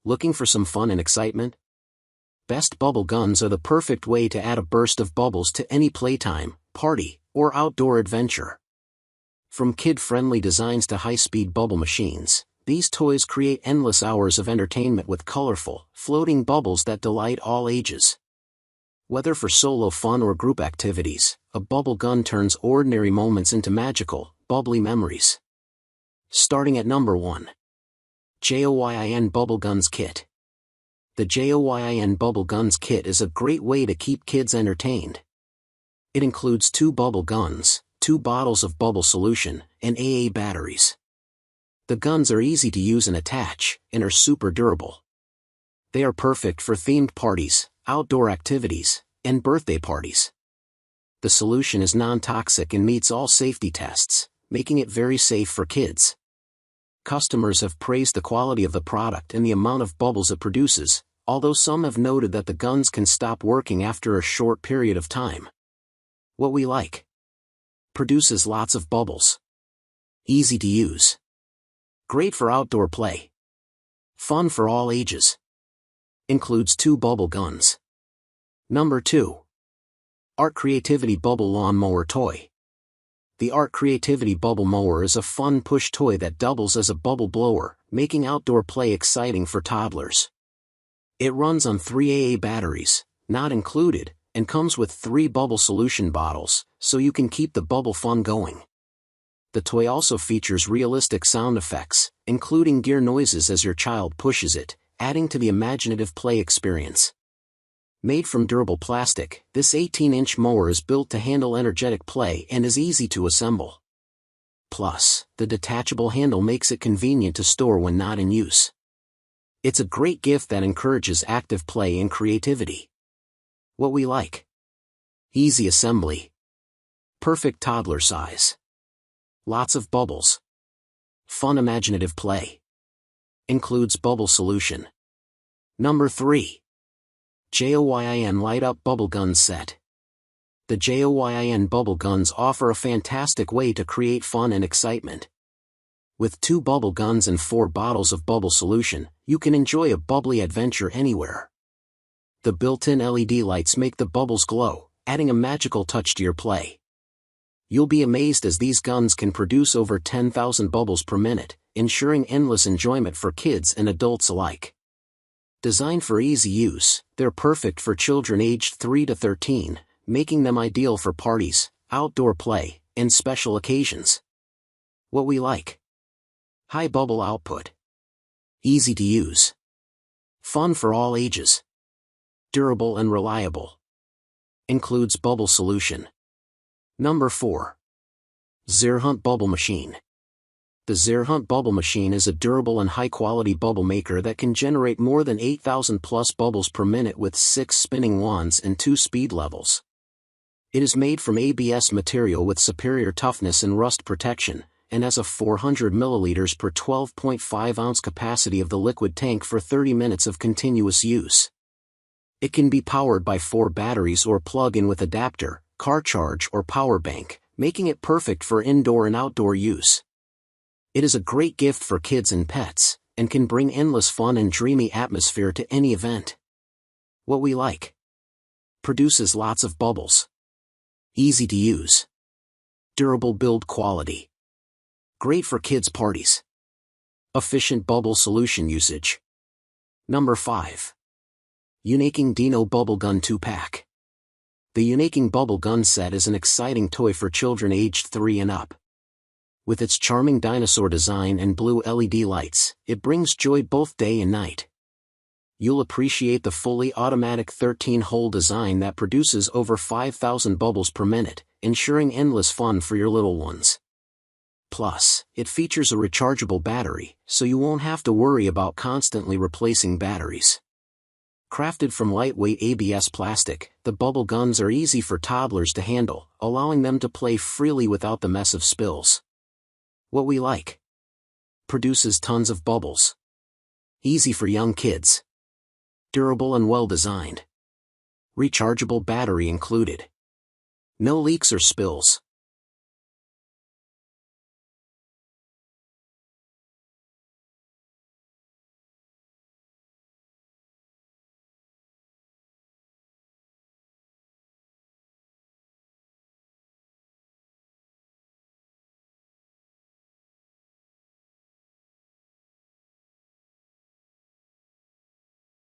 Looking for some fun and excitement? Best bubble guns are the perfect way to add a burst of bubbles to any playtime, party, or outdoor adventure. From kid-friendly designs to high-speed bubble machines, these toys create endless hours of entertainment with colorful, floating bubbles that delight all ages. Whether for solo fun or group activities, a bubble gun turns ordinary moments into magical, bubbly memories. Starting at number 1. JOYIN Bubble Guns Kit. The JOYIN Bubble Guns Kit is a great way to keep kids entertained. It includes 2 bubble guns, 2 bottles of bubble solution, and AA batteries. The guns are easy to use and attach, and are super durable. They are perfect for themed parties, outdoor activities, and birthday parties. The solution is non-toxic and meets all safety tests, making it very safe for kids. Customers have praised the quality of the product and the amount of bubbles it produces, although some have noted that the guns can stop working after a short period of time. What we like. Produces lots of bubbles. Easy to use. Great for outdoor play. Fun for all ages. Includes 2 bubble guns. Number 2. ArtCreativity Bubble Lawn Mower Toy. The ArtCreativity Bubble Mower is a fun push toy that doubles as a bubble blower, making outdoor play exciting for toddlers. It runs on 3 AA batteries, not included, and comes with 3 bubble solution bottles, so you can keep the bubble fun going. The toy also features realistic sound effects, including gear noises as your child pushes it, adding to the imaginative play experience. Made from durable plastic, this 18-inch mower is built to handle energetic play and is easy to assemble. Plus, the detachable handle makes it convenient to store when not in use. It's a great gift that encourages active play and creativity. What we like. Easy assembly. Perfect toddler size. Lots of bubbles. Fun imaginative play. Includes bubble solution. Number 3. JOYIN Light Up Bubble Guns Set. The JOYIN bubble guns offer a fantastic way to create fun and excitement. With 2 bubble guns and 4 bottles of bubble solution, you can enjoy a bubbly adventure anywhere. The built-in LED lights make the bubbles glow, adding a magical touch to your play. You'll be amazed as these guns can produce over 10,000 bubbles per minute, ensuring endless enjoyment for kids and adults alike. Designed for easy use, they're perfect for children aged 3 to 13, making them ideal for parties, outdoor play, and special occasions. What we like. High bubble output. Easy to use. Fun for all ages. Durable and reliable. Includes bubble solution. Number 4. Zerhunt Bubble Machine. The Zerhunt Bubble Machine is a durable and high-quality bubble maker that can generate more than 8,000 plus bubbles per minute with 6 spinning wands and 2 speed levels. It is made from ABS material with superior toughness and rust protection, and has a 400 milliliters per 12.5 ounce capacity of the liquid tank for 30 minutes of continuous use. It can be powered by 4 batteries or plug-in with adapter, car charge or power bank, making it perfect for indoor and outdoor use. It is a great gift for kids and pets, and can bring endless fun and dreamy atmosphere to any event. What we like. Produces lots of bubbles. Easy to use. Durable build quality. Great for kids' parties. Efficient bubble solution usage. Number 5. Yunaking Dino Bubble Gun 2-Pack. The Yunaking Bubble Gun Set is an exciting toy for children aged 3 and up. With its charming dinosaur design and blue LED lights, it brings joy both day and night. You'll appreciate the fully automatic 13-hole design that produces over 5,000 bubbles per minute, ensuring endless fun for your little ones. Plus, it features a rechargeable battery, so you won't have to worry about constantly replacing batteries. Crafted from lightweight ABS plastic, the bubble guns are easy for toddlers to handle, allowing them to play freely without the mess of spills. What we like. Produces tons of bubbles. Easy for young kids. Durable and well designed. Rechargeable battery included. No leaks or spills.